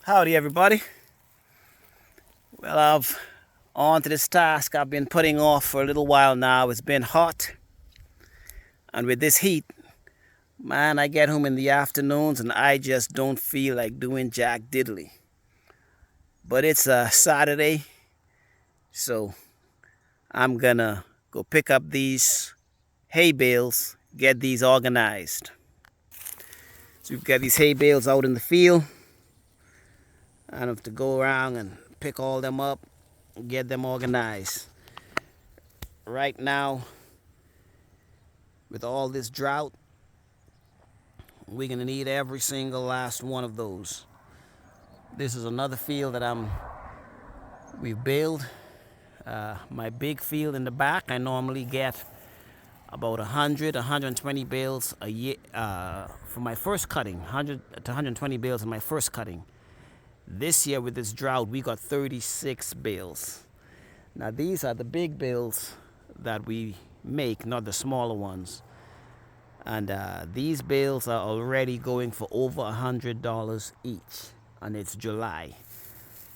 Howdy everybody. Well, I've on to this task I've been putting off for a little while now. It's been hot, and with this heat, man, I get home in the afternoons and I just don't feel like doing jack diddly. But it's a Saturday, so I'm gonna go pick up these hay bales, get these organized. So we've got these hay bales out in the field. I have to go around and pick all them up and get them organized. Right now, with all this drought, we're gonna need every single last one of those. This is another field that we've baled. My big field in the back, I normally get about 120 bales a year for my first cutting. 100 to 120 bales in my first cutting. This year with this drought, we got 36 bales. Now these are the big bales that we make, not the smaller ones. And these bales are already going for over $100 each, and it's July.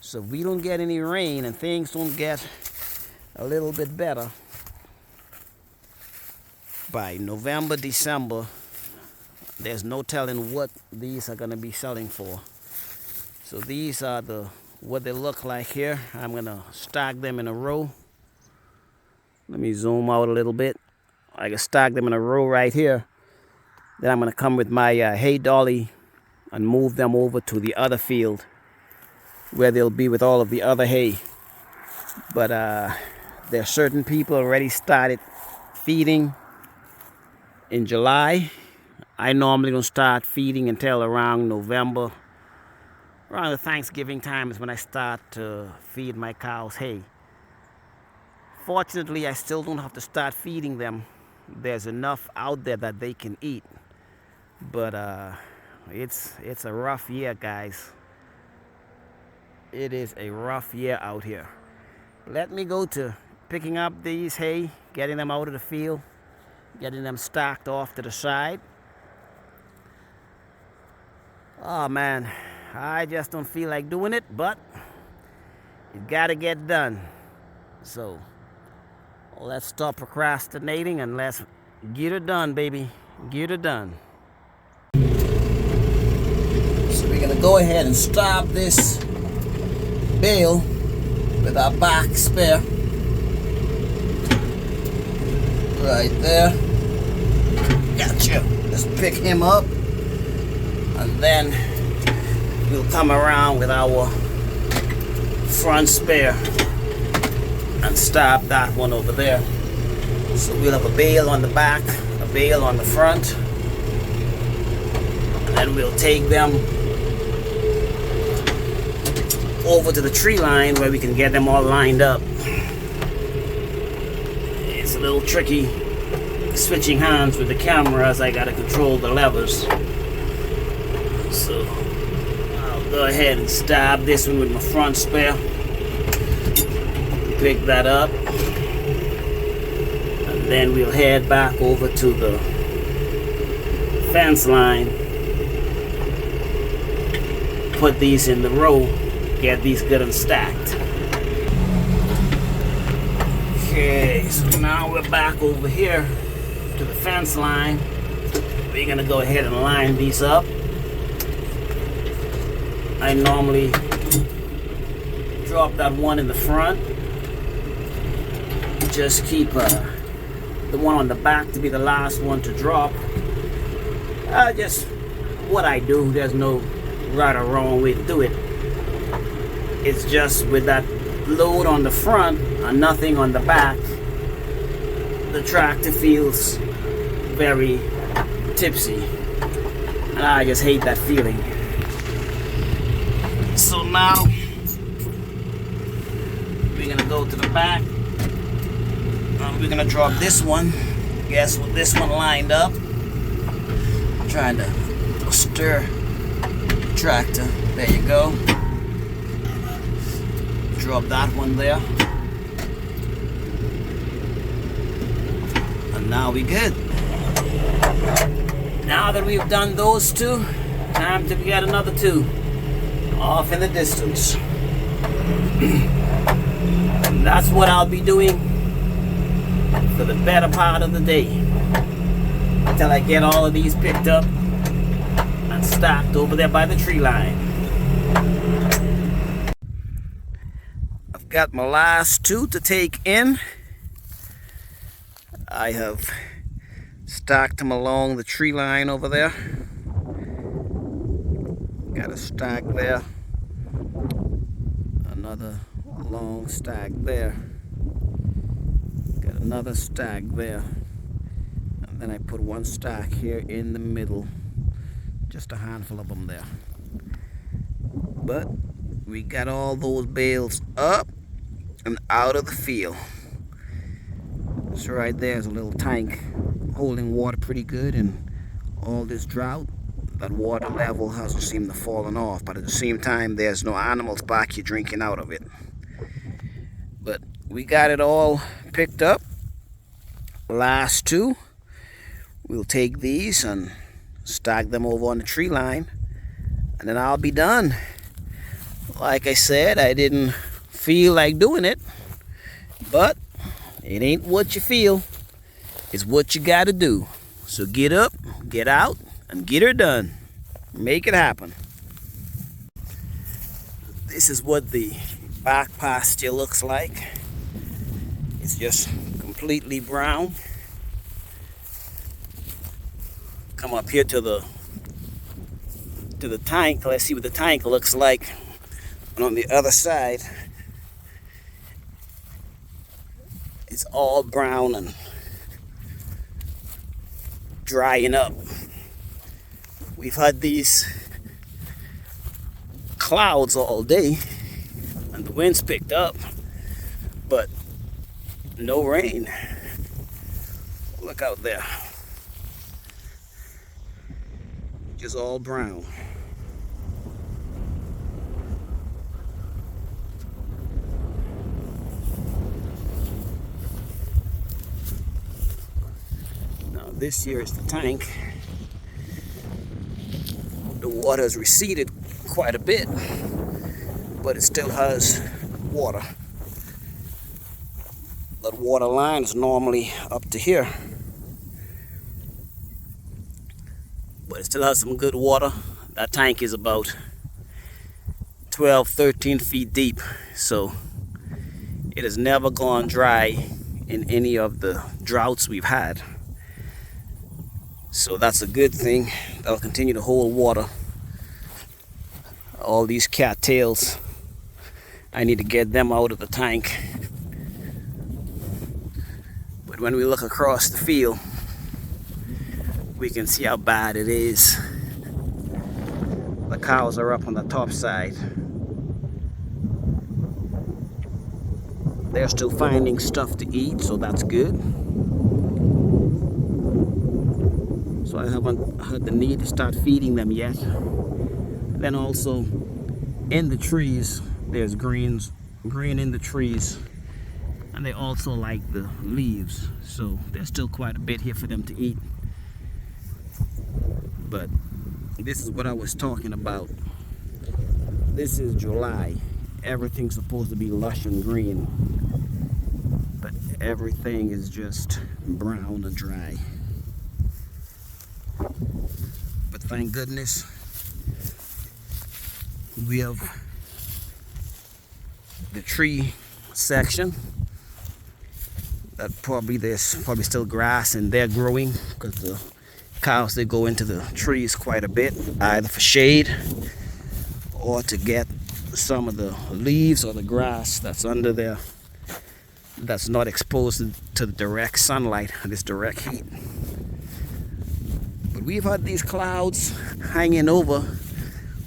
So if we don't get any rain and things don't get a little bit better, by November, December, there's no telling what these are gonna be selling for. So these are what they look like here. I'm gonna stack them in a row. Let me zoom out a little bit. I can stack them in a row right here. Then I'm gonna come with my hay dolly and move them over to the other field where they'll be with all of the other hay. But there are certain people already started feeding in July. I normally don't start feeding until around November. Around the Thanksgiving time is when I start to feed my cows hay. Fortunately, I still don't have to start feeding them. There's enough out there that they can eat. But it's a rough year, guys. It is a rough year out here. Let me go to picking up these hay, getting them out of the field, getting them stacked off to the side. Oh man, I just don't feel like doing it, but you gotta get done. So let's stop procrastinating and let's get it done, baby. Get it done. So we're gonna go ahead and stop this bale with our back spare. Right there. Gotcha. Let's pick him up. And then we'll come around with our front spare and stop that one over there. So we'll have a bale on the back, a bale on the front, and then we'll take them over to the tree line where we can get them all lined up. It's a little tricky switching hands with the camera as I gotta control the levers. So I'll go ahead and stab this one with my front spare. Pick that up. And then we'll head back over to the fence line. Put these in the row. Get these good and stacked. Okay, so now we're back over here to the fence line. We're gonna go ahead and line these up. I normally drop that one in the front. Just keep the one on the back to be the last one to drop. Just what I do. There's no right or wrong way to do it. It's just with that load on the front and nothing on the back, the tractor feels very tipsy. And I just hate that feeling. So now we're gonna go to the back and we're gonna drop this one. Guess with this one lined up. I'm trying to stir the tractor. There you go. Drop that one there. And now we good. Now that we've done those two, time to get another two. off in the distance. And that's what I'll be doing for the better part of the day, until I get all of these picked up and stacked over there by the tree line. I've got my last two to take in. I have stacked them along the tree line over there. Got a stack there, another long stack there, got another stack there, and then I put one stack here in the middle, just a handful of them there. But we got all those bales up and out of the field. So right there's a little tank holding water pretty good, and all this drought, that water level hasn't seemed to fallen off, but at the same time there's no animals back here drinking out of it. But we got it all picked up. Last two, we'll take these and stack them over on the tree line, and then I'll be done. Like I said, I didn't feel like doing it, but it ain't what you feel, it's what you gotta do. So get up, get out, and get her done. Make it happen. This is what the back pasture looks like. It's just completely brown. Come up here to the tank. Let's see what the tank looks like. And on the other side, it's all brown and drying up. We've had these clouds all day and the wind's picked up, but no rain. Look out there. Just all brown. This here is the tank. The water has receded quite a bit, but it still has water. That water line is normally up to here, but it still has some good water. That tank is about 12-13 feet deep, so it has never gone dry in any of the droughts we've had. So that's a good thing. That'll continue to hold water. All these cattails, I need to get them out of the tank. But when we look across the field, we can see how bad it is. The cows are up on the top side. They're still finding stuff to eat, so that's good. So I haven't had the need to start feeding them yet. Then also in the trees, there's green in the trees, and they also like the leaves. So there's still quite a bit here for them to eat. But this is what I was talking about. This is July. Everything's supposed to be lush and green, but everything is just brown and dry. But thank goodness we have the tree section that there's probably still grass and they're growing, because the cows, they go into the trees quite a bit, either for shade or to get some of the leaves or the grass that's under there, that's not exposed to the direct sunlight and this direct heat. But we've had these clouds hanging over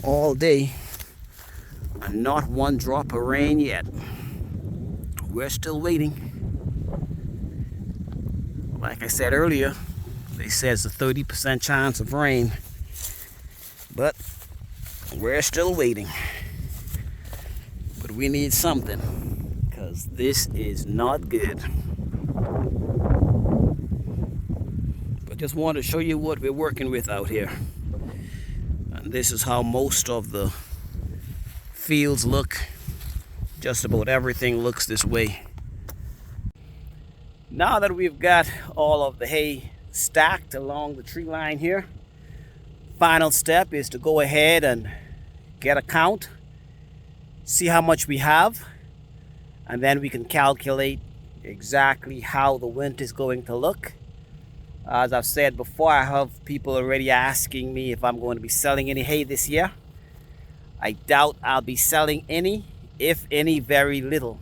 all day and not one drop of rain yet. We're still waiting. Like I said earlier, they said it's a 30% chance of rain, but we're still waiting. But we need something, because this is not good. But just want to show you what we're working with out here. And this is how most of the fields look. Just about everything looks this way. Now that we've got all of the hay stacked along the tree line here, final step is to go ahead and get a count, see how much we have, and then we can calculate exactly how the winter is going to look. As I've said before, I have people already asking me if I'm going to be selling any hay this year. I doubt I'll be selling any, if any, very little,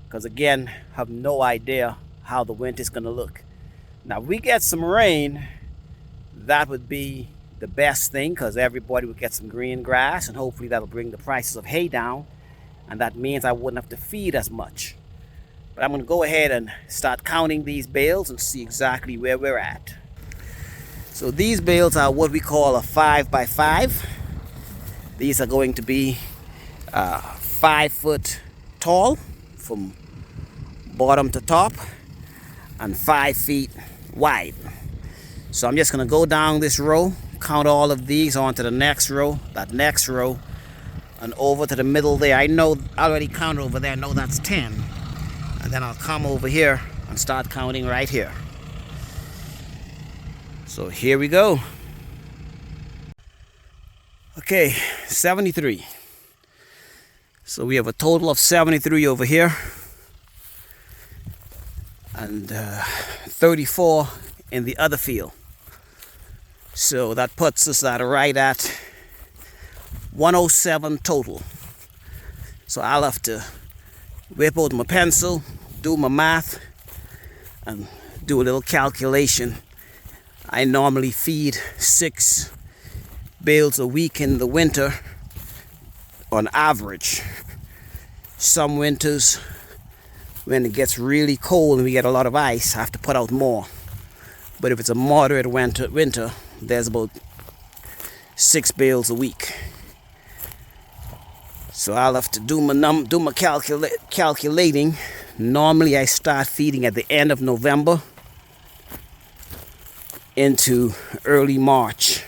because again, I have no idea how the winter is going to look. Now, if we get some rain, that would be the best thing, because everybody would get some green grass, and hopefully that'll bring the prices of hay down, and that means I wouldn't have to feed as much. But I'm going to go ahead and start counting these bales and see exactly where we're at. So these bales are what we call a 5x5. These are going to be 5 foot tall from bottom to top and 5 feet wide. So I'm just going to go down this row, count all of these onto the next row, that next row, and over to the middle there. I know I already counted over there. I know that's 10. And then I'll come over here and start counting right here. So here we go. Okay, 73. So we have a total of 73 over here, and 34 in the other field. So that puts us at right at 107 total. So I'll have to whip out my pencil, do my math, and do a little calculation. I normally feed 6 bales a week in the winter on average. Some winters, when it gets really cold and we get a lot of ice, I have to put out more. But if it's a moderate winter, there's about 6 bales a week. So I'll have to do my calculating. Normally I start feeding at the end of November into early March.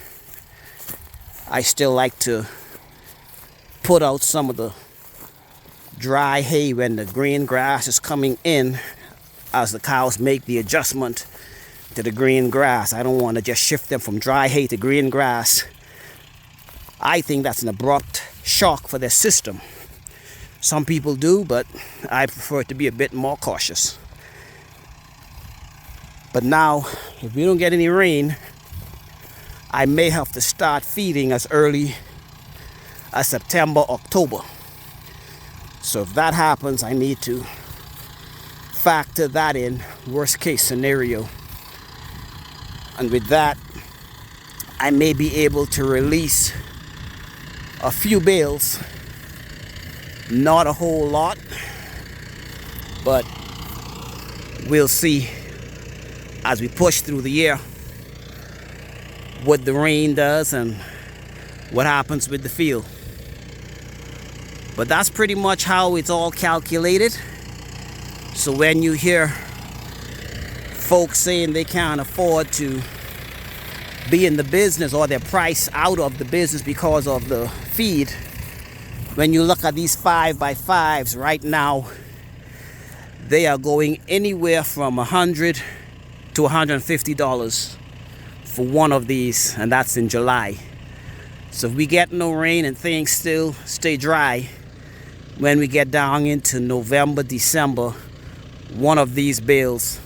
I still like to put out some of the dry hay when the green grass is coming in, as the cows make the adjustment to the green grass. I don't want to just shift them from dry hay to green grass. I think that's an abrupt shock for their system. Some people do, but I prefer to be a bit more cautious. But now, if we don't get any rain, I may have to start feeding as early as September, October. So if that happens, I need to factor that in, worst case scenario. And with that, I may be able to release a few bales, not a whole lot, but we'll see as we push through the year what the rain does and what happens with the field. But that's pretty much how it's all calculated. So when you hear folks saying they can't afford to be in the business, or they're priced out of the business because of the feed, when you look at these 5x5s right now, they are going anywhere from $100 to $150 for one of these, and that's in July. So if we get no rain and things still stay dry, when we get down into November, December, one of these bales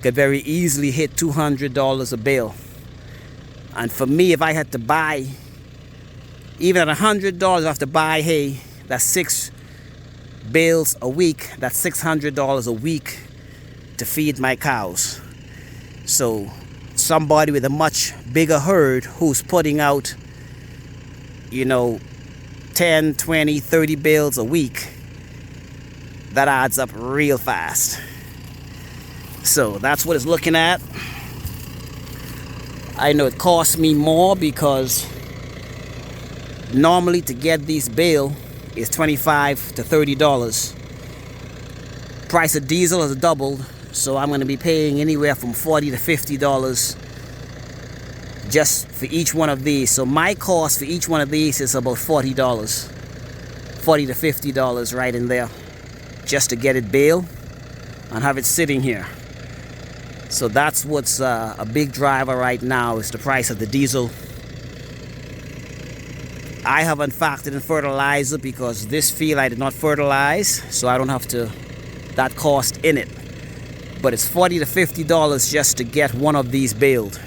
could very easily hit $200 a bale. And for me, if I had to buy, even at $100, I have to buy hay, that's 6 bales a week, that's $600 a week to feed my cows. So somebody with a much bigger herd who's putting out, 10, 20, 30 bales a week, that adds up real fast. So that's what it's looking at. I know it costs me more because normally to get these bale is $25 to $30. Price of diesel has doubled, so I'm going to be paying anywhere from $40 to $50 just for each one of these. So my cost for each one of these is about $40. $40 to $50 right in there just to get it baled and have it sitting here. So that's what's a big driver right now, is the price of the diesel. I haven't factored in fertilizer because this field I did not fertilize, so I don't have that cost in it. But it's $40 to $50 just to get one of these baled.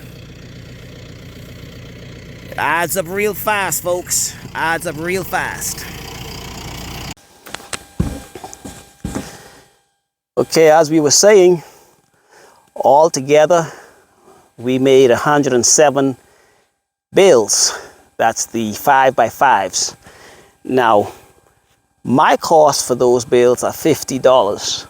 It adds up real fast, folks. Adds up real fast. Okay, as we were saying, all together we made 107 bales. That's the 5x5s. Now, my cost for those bales are $50.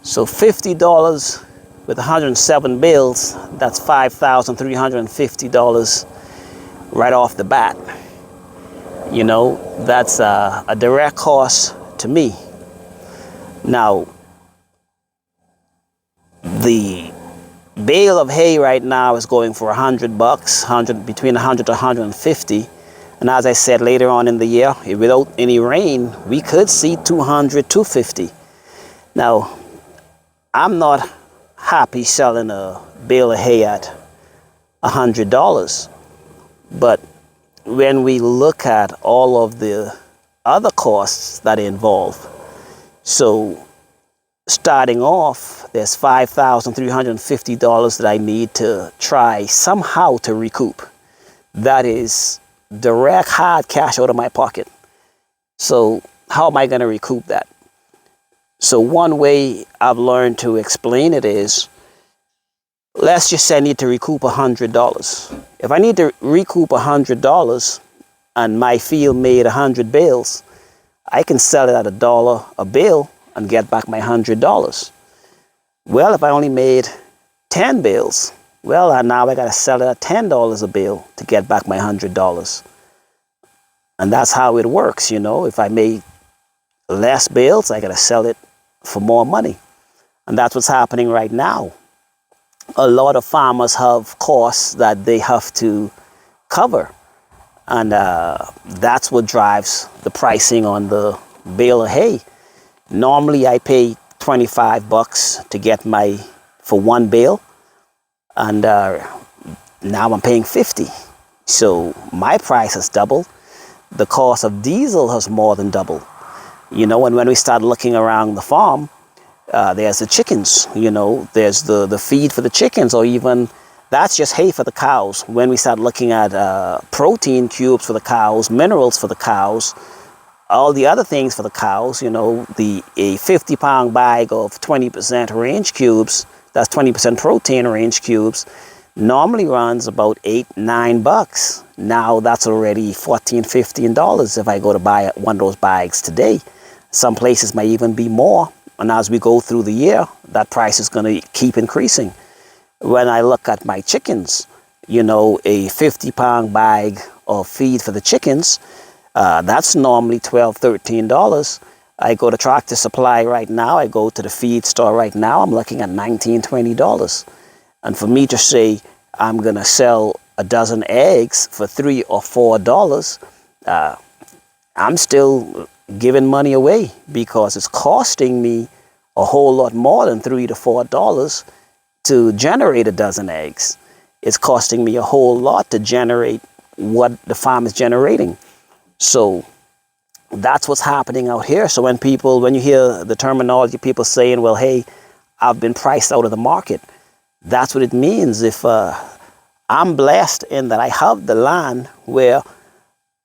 So $50 with 107 bales, that's $5,350 right off the bat. You know, that's a direct cost to me. Now, the bale of hay right now is going for $100, between 100 to 150. And as I said, later on in the year, without any rain, we could see 200, 250. Now, I'm not happy selling a bale of hay at $100. But when we look at all of the other costs that are involved, so starting off, there's $5,350 that I need to try somehow to recoup. That is direct hard cash out of my pocket. So how am I going to recoup that? So one way I've learned to explain it is, let's just say I need to recoup $100. If I need to recoup $100 and my field made 100 bales, I can sell it at $1 a bale and get back my $100. Well, if I only made 10 bales, well, now I got to sell it at $10 a bale to get back my $100. And that's how it works, you know. If I made less bales, I got to sell it for more money. And that's what's happening right now. A lot of farmers have costs that they have to cover. And that's what drives the pricing on the bale of hay. Normally I pay $25 to get for one bale, and now I'm paying $50. So my price has doubled. The cost of diesel has more than doubled. You know, and when we start looking around the farm, there's the chickens, you know, there's the feed for the chickens, or even that's just hay for the cows. When we start looking at protein cubes for the cows, minerals for the cows, all the other things for the cows, you know, a 50-pound bag of 20% range cubes, that's 20% protein range cubes, normally runs about $8-9. Now that's already $14-15 if I go to buy one of those bags today. Some places might even be more. And as we go through the year, that price is going to keep increasing. When I look at my chickens, you know, a 50-pound bag of feed for the chickens, that's normally $12-13. I go to Tractor Supply right now. I go to the feed store right now. I'm looking at $19-20. And for me to say I'm going to sell a dozen eggs for $3 or $4, I'm still giving money away, because it's costing me a whole lot more than $3 to $4 to generate a dozen eggs. It's costing me a whole lot to generate what the farm is generating. So that's what's happening out here. So when you hear the terminology, people saying, well, hey, I've been priced out of the market, that's what it means. If I'm blessed in that I have the land where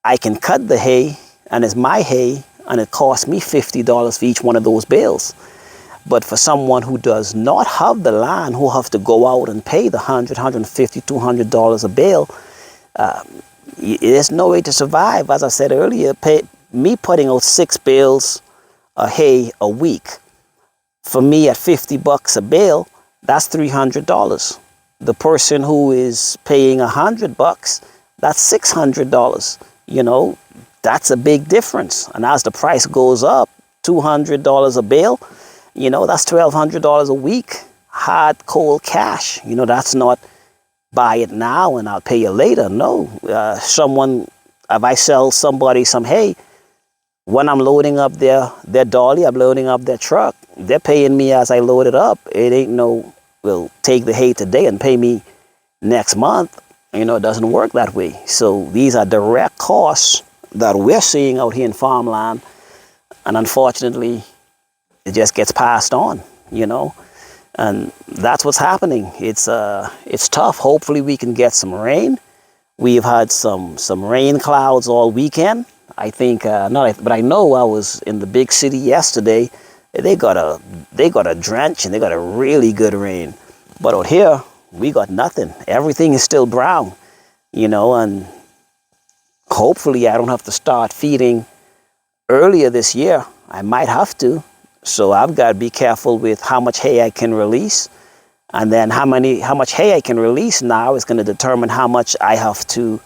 I can cut the hay, and it's my hay, and it costs me $50 for each one of those bales. But for someone who does not have the land, who have to go out and pay the $100, $150, $200 a bale, there's no way to survive. As I said earlier, me putting out 6 bales of hay a week, for me at $50 a bale, that's $300. The person who is paying $100, that's $600. You know, that's a big difference. And as the price goes up, $200 a bale, you know, that's $1,200 a week, hard, cold cash. You know, that's not buy it now and I'll pay you later. No, if I sell somebody some hay, when I'm loading up their dolly, I'm loading up their truck, they're paying me as I load it up. It ain't no, well, take the hay today and pay me next month. You know, it doesn't work that way. So these are direct costs that we're seeing out here in farmland. And unfortunately, it just gets passed on, you know. And that's what's happening. It's tough. Hopefully we can get some rain. We've had some rain clouds all weekend. I think but I know I was in the big city yesterday. They got a drench and they got a really good rain. But out here we got nothing. Everything is still brown, you know. And hopefully I don't have to start feeding earlier this year. I might have to. So I've got to be careful with how much hay I can release. And then how much hay I can release now is going to determine how much I have to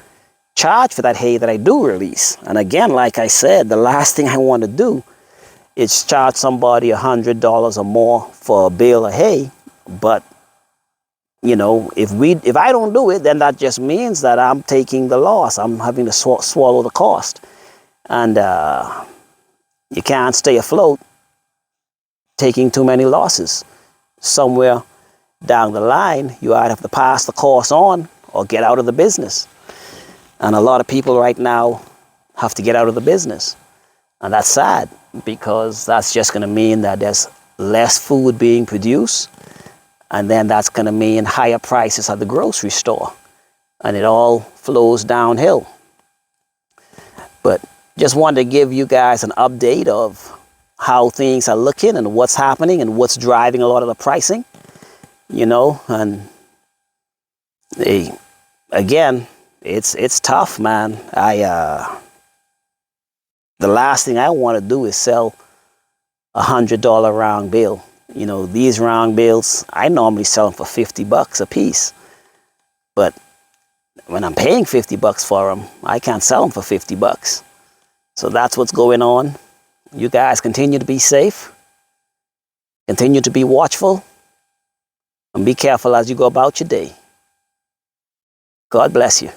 charge for that hay that I do release. And again, like I said, the last thing I want to do is charge somebody $100 or more for a bale of hay. But, you know, if I don't do it, then that just means that I'm taking the loss. I'm having to swallow the cost. And you can't stay afloat taking too many losses. Somewhere down the line, you either have to pass the cost on or get out of the business. And a lot of people right now have to get out of the business. And that's sad, because that's just going to mean that there's less food being produced. And then that's going to mean higher prices at the grocery store. And it all flows downhill. But just wanted to give you guys an update of how things are looking and what's happening and what's driving a lot of the pricing, you know. And again, it's tough, man. The last thing I want to do is sell $100 round bill. You know, these round bills, I normally sell them for $50 a piece. But when I'm paying $50 for them, I can't sell them for $50. So that's what's going on. You guys continue to be safe. Continue to be watchful. And be careful as you go about your day. God bless you.